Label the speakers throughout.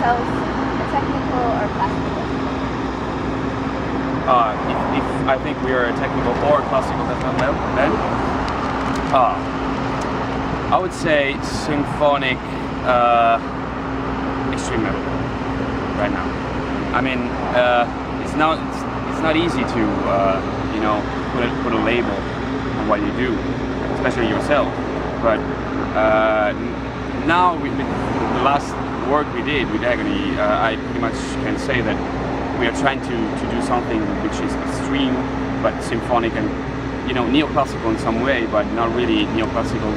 Speaker 1: yourselves a technical or classical?
Speaker 2: If I think we are a technical or classical death metal, then I would say symphonic extreme metal right now. I mean, it's not easy to put a label on what you do, especially yourself. But now with the last work we did with Agony, I pretty much can say that we are trying to do something which is extreme but symphonic and neoclassical in some way, but not really neoclassical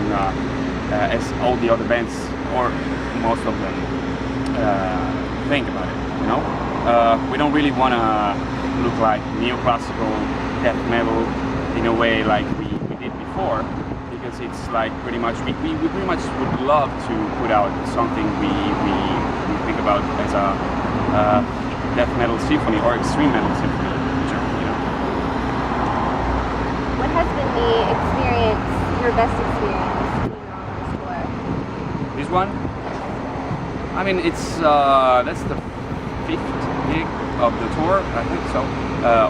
Speaker 2: as all the other bands or most of them think about it. We don't really want to look like neoclassical death metal in a way like we did before, because it's like pretty much we pretty much would love to put out something we think about as a death metal symphony or extreme metal symphony.
Speaker 1: What has been your best experience on this tour?
Speaker 2: This one? I mean, it's that's the 5th gig of the tour, I think so,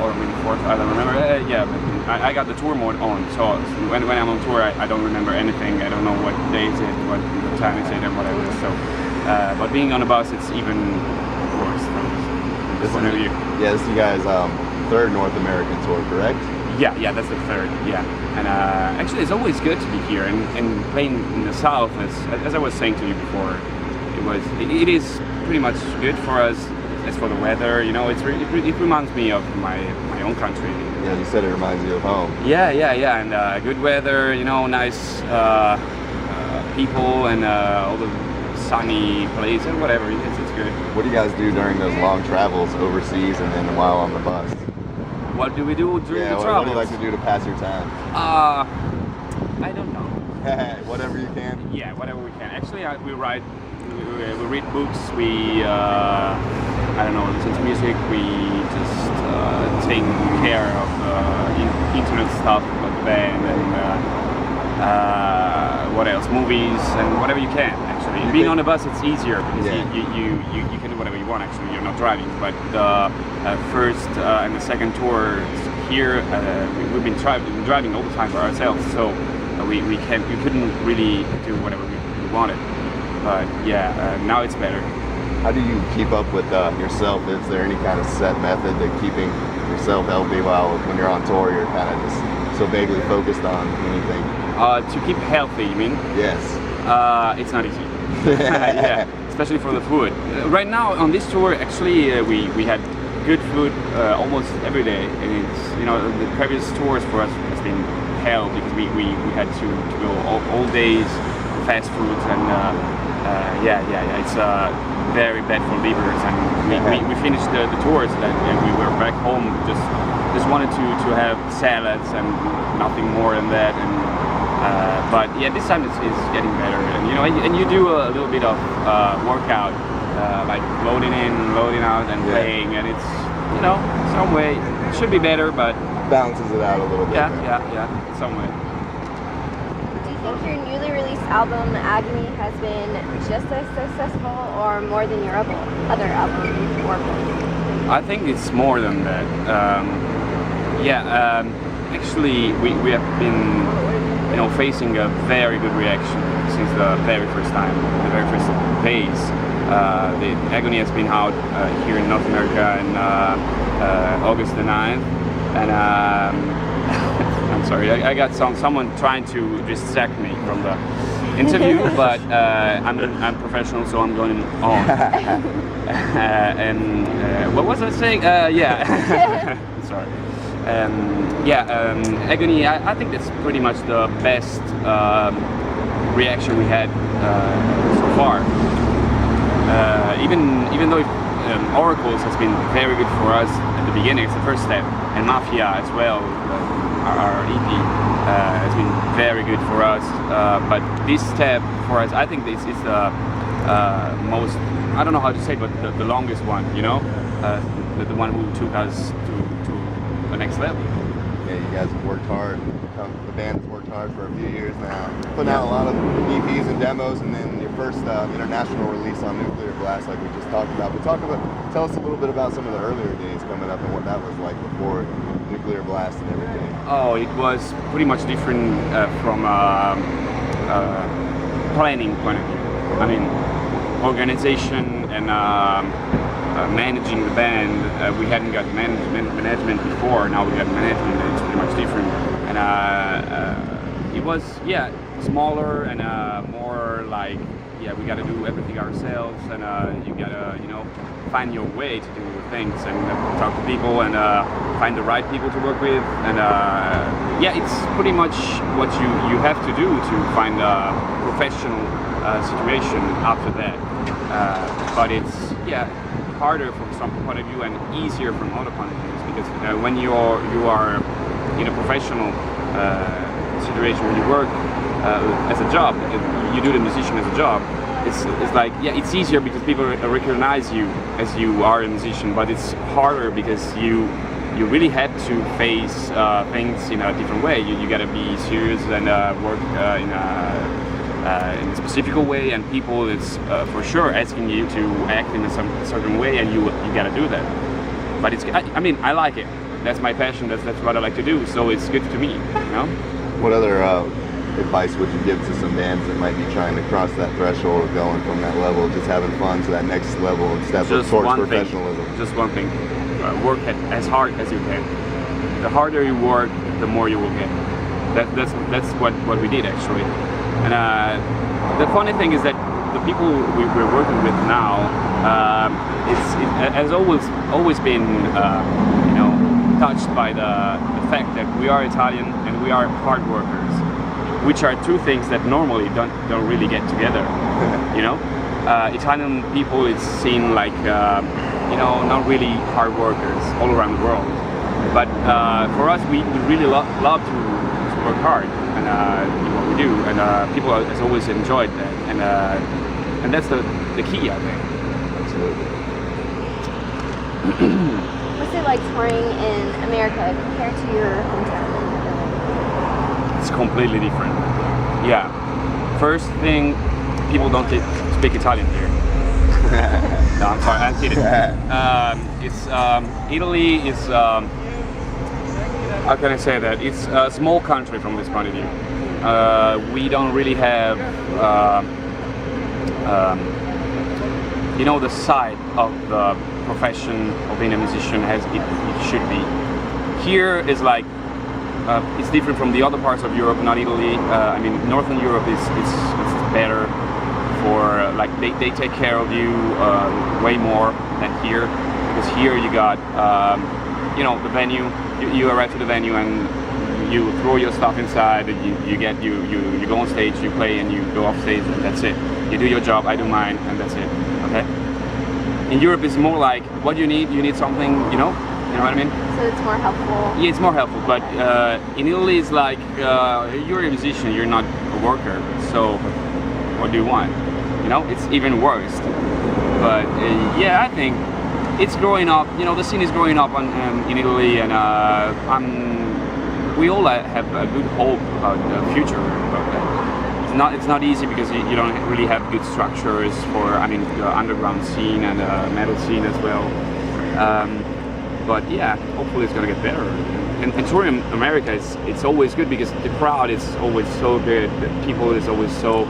Speaker 2: or maybe 4th, I don't remember. Yeah, but I got the tour mode on, so when I'm on tour, I don't remember anything. I don't know what day is it, what time is it, and whatever. So, but being on a bus, it's even worse.
Speaker 3: This is you guys' 3rd North American tour, correct?
Speaker 2: Yeah, that's the 3rd. Yeah, and actually, it's always good to be here and playing in the South. As I was saying to you before, it is pretty much good for us. As for the weather, it reminds me of my own country.
Speaker 3: Yeah, you said it reminds you of home.
Speaker 2: Yeah, and good weather, nice people, and all the sunny place and whatever. It's good.
Speaker 3: What do you guys do during those long travels overseas and then while on the bus?
Speaker 2: What do we do during the travels?
Speaker 3: What do you like to do to pass your time?
Speaker 2: I don't know.
Speaker 3: Whatever you can.
Speaker 2: Yeah, whatever we can. Actually, we read books. We listen to music. We just take care of internet stuff about the band and what else? Movies and whatever you can. Actually, being on a bus, it's easier because you can do whatever you want. Actually, you're not driving. But the first and the second tour here, we've been driving all the time by ourselves. So we couldn't really do whatever we wanted. But now it's better.
Speaker 3: How do you keep up with yourself? Is there any kind of set method to keeping yourself healthy while when you're on tour you're kind of just so vaguely focused on anything?
Speaker 2: To keep healthy, you mean?
Speaker 3: Yes.
Speaker 2: It's not easy. Yeah, especially for the food. Right now on this tour, actually, we had good food almost every day, and it's the previous tours for us has been hell because we had to go all days fast foods and. It's very bad for livers, and we finished the tours and we were back home. Just wanted to have salads and nothing more than that. And but this time it's getting better, and you do a little bit of workout, like loading in, loading out, and playing, and it's some way it should be better, but
Speaker 3: balances it out a little bit.
Speaker 2: Yeah, some way.
Speaker 1: Do you think your newly released album, Agony, has been just as successful or more than your other albums work?
Speaker 2: I think it's more than that. Actually, we have been facing a very good reaction since the very first time, the very first days. The Agony has been out here in North America on August the 9th, and I'm sorry, I got someone trying to distract me from the interview, but I'm professional, so I'm going on. And what was I saying? Sorry. Agony, I think that's pretty much the best reaction we had so far. Even though Oracles has been very good for us at the beginning, it's the first step, and Mafia as well. Our EP has been very good for us, but this step for us, I think this is the most, I don't know how to say it, but the longest one, the one who took us to the next level.
Speaker 3: Yeah, you guys have worked hard. The band has worked hard for a few years now, putting out a lot of EPs and demos, and then your first international release on Nuclear Blast, like we just talked about. But tell us a little bit about some of the earlier days coming up and what that was like before Nuclear Blast and everything.
Speaker 2: Oh, it was pretty much different from planning point of view. I mean, organization and managing the band. We hadn't got management before. Now we got management, and it's pretty much different. And it was smaller and more like we got to do everything ourselves, and you gotta find your way to do things and talk to people and find the right people to work with, and it's pretty much what you have to do to find a professional situation after that. But it's harder from some point of view and easier from other point of views, because when you are in a professional situation, when you work as a job, you do the musician as a job, it's like it's easier because people recognize you as you are a musician, but it's harder because you really had to face things in a different way. You got to be serious and work in a specific way, and people is for sure asking you to act in a certain way, and you got to do that. But I like it. That's my passion. That's what I like to do. So it's good to me.
Speaker 3: What other advice would you give to some bands that might be trying to cross that threshold of going from that level, just having fun, to that next level and step up towards professionalism?
Speaker 2: Just one thing. Work as hard as you can. The harder you work, the more you will get. That's what we did actually. And the funny thing is that the people we're working with now, it has always been touched by the fact that we are Italian and we are hard workers, which are two things that normally don't really get together. Italian people is seen like not really hard workers all around the world, but for us we really love to work hard and do what we do, and people has always enjoyed that, and that's the key, I think.
Speaker 3: Absolutely.
Speaker 1: What's it like touring in America compared to your hometown?
Speaker 2: It's completely different. Yeah. First thing, people don't speak Italian here. No, I'm sorry, I'm kidding. Italy is, how can I say that? It's a small country from this point of view. We don't really have, the side of the profession of being a musician as it should be. Here is like, it's different from the other parts of Europe, not Italy. Northern Europe is better for, they take care of you way more than here, because here you got, the venue, you arrive to the venue and you throw your stuff inside, you go on stage, you play, and you go off stage, and that's it. You do your job, I do mine, and that's it, okay? In Europe it's more like, what do you need something, you know what I mean?
Speaker 1: So it's more helpful?
Speaker 2: Yeah, it's more helpful, but in Italy it's like, you're a musician, you're not a worker, so what do you want? It's even worse. But I think it's growing up, the scene is growing up in Italy, and we all have a good hope about the future about that. It's not easy because you don't really have good structures for, the underground scene and the metal scene as well. But yeah, hopefully it's gonna get better. And touring in America, it's always good because the crowd is always so good. The people is always so,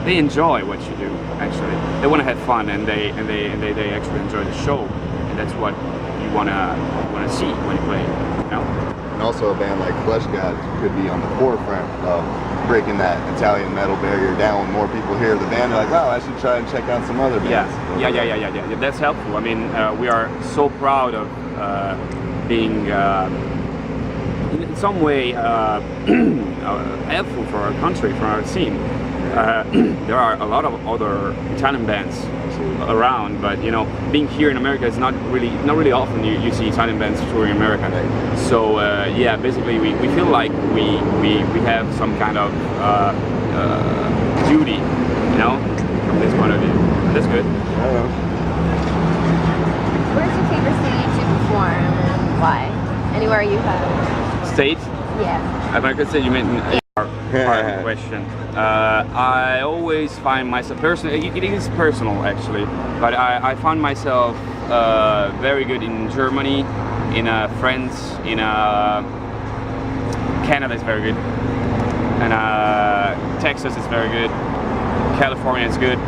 Speaker 2: they enjoy what you do. Actually, they want to have fun, and they actually enjoy the show, and that's what you wanna see when you play.
Speaker 3: And also a band like Fleshgod could be on the forefront of breaking that Italian metal barrier down. When more people hear the band, they're like, wow, I should try and check out some other bands.
Speaker 2: Yeah. That's helpful. We are so proud of being in some way helpful for our country, for our scene. There are a lot of other Italian bands around, but being here in America is not really often you see Italian bands touring America. So basically we feel like we have some kind of duty, from this point of view. That's good.
Speaker 1: Where's your favorite city to perform, and why? Anywhere you have
Speaker 2: state?
Speaker 1: Yeah.
Speaker 2: American state, you mean part of the question. I always find myself personally, it is personal actually, but I found myself very good in Germany, in France, in Canada is very good, and Texas is very good, California is good.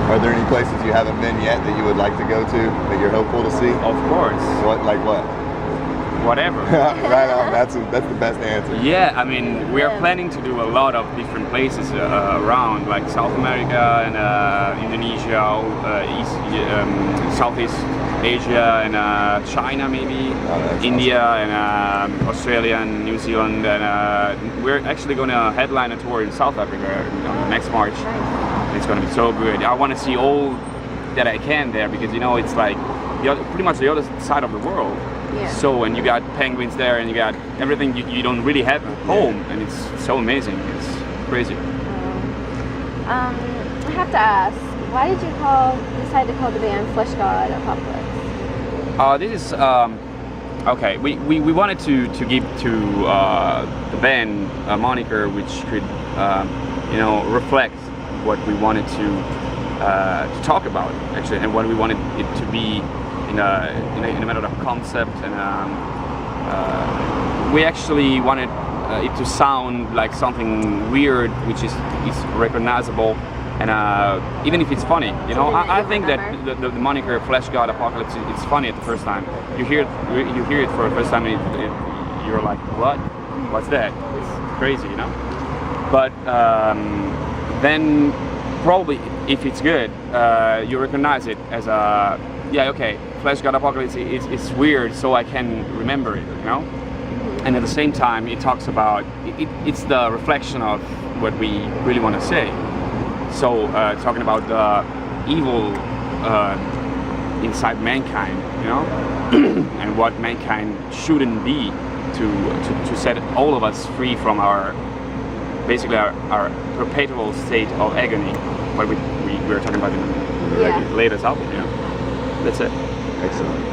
Speaker 3: Are there any places you haven't been yet that you would like to go to that you're hopeful to see?
Speaker 2: Of course.
Speaker 3: What, like what?
Speaker 2: Whatever.
Speaker 3: Right on. That's the best answer.
Speaker 2: Yeah, I mean, we are planning to do a lot of different places around, like South America and Indonesia, Southeast Asia and China maybe, India and Australia and New Zealand, and we're actually going to headline a tour in South Africa next March. It's going to be so good. I want to see all that I can there because it's like pretty much the other side of the world.
Speaker 1: Yeah.
Speaker 2: So, and you got penguins there, and you got everything you don't really have at home, and it's so amazing. It's crazy.
Speaker 1: I have to ask, why did you decide to call the band Fleshgod Apocalypse?
Speaker 2: This is okay. We wanted to give to the band a moniker which could reflect what we wanted to talk about actually, and what we wanted it to be. In a matter of concept, and we actually wanted it to sound like something weird, which is recognizable, and even if it's funny, I think that the moniker Fleshgod Apocalypse, it's funny at the first time. You hear it for the first time, you're like, what? What's that? It's crazy, But then probably if it's good, you recognize it as a Fleshgod Apocalypse, it's weird, so I can remember it, And at the same time, it talks about, it's the reflection of what we really want to say. So, talking about the evil inside mankind, and what mankind shouldn't be to set all of us free from basically our perpetual state of agony, what we were talking about in the latest album, That's it.
Speaker 3: Excellent.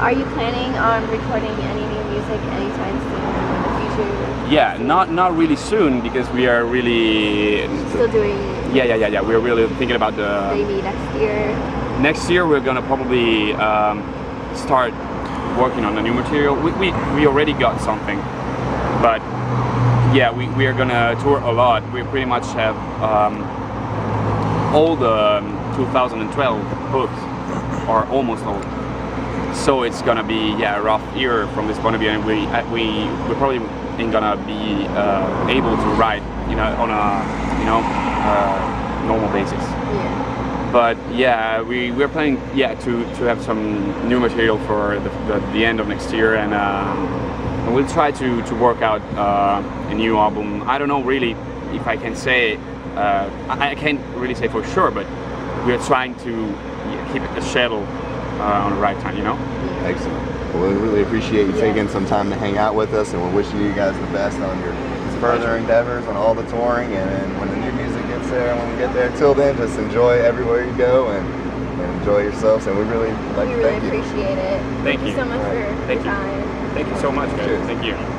Speaker 1: Are you planning on recording any new music anytime soon in the future?
Speaker 2: Yeah, not really soon because we are really
Speaker 1: still doing.
Speaker 2: Yeah. We're really thinking about
Speaker 1: maybe next year.
Speaker 2: Next year we're gonna probably start working on the new material. We already got something, but yeah, we are gonna tour a lot. We pretty much have all the 2012 books. Or almost all. So it's gonna be a rough year from this point of view, and we probably ain't gonna be able to write on a normal basis.
Speaker 1: Yeah.
Speaker 2: But yeah, we're planning to have some new material for the end of next year, and we'll try to work out a new album. I don't know really if I can say. I can't really say for sure, but we're trying to keep it a schedule on the right time,
Speaker 3: Excellent. Well, we really appreciate you taking some time to hang out with us, and we're wishing you guys the best on your further endeavors, on all the touring, and when the new music gets there, when we get there. Till then, just enjoy everywhere you go and enjoy yourselves, and we really like to thank you.
Speaker 1: We really appreciate it.
Speaker 2: Thank you
Speaker 1: so much for your time.
Speaker 2: Thank you so much, guys.
Speaker 3: Cheers.
Speaker 2: Thank you.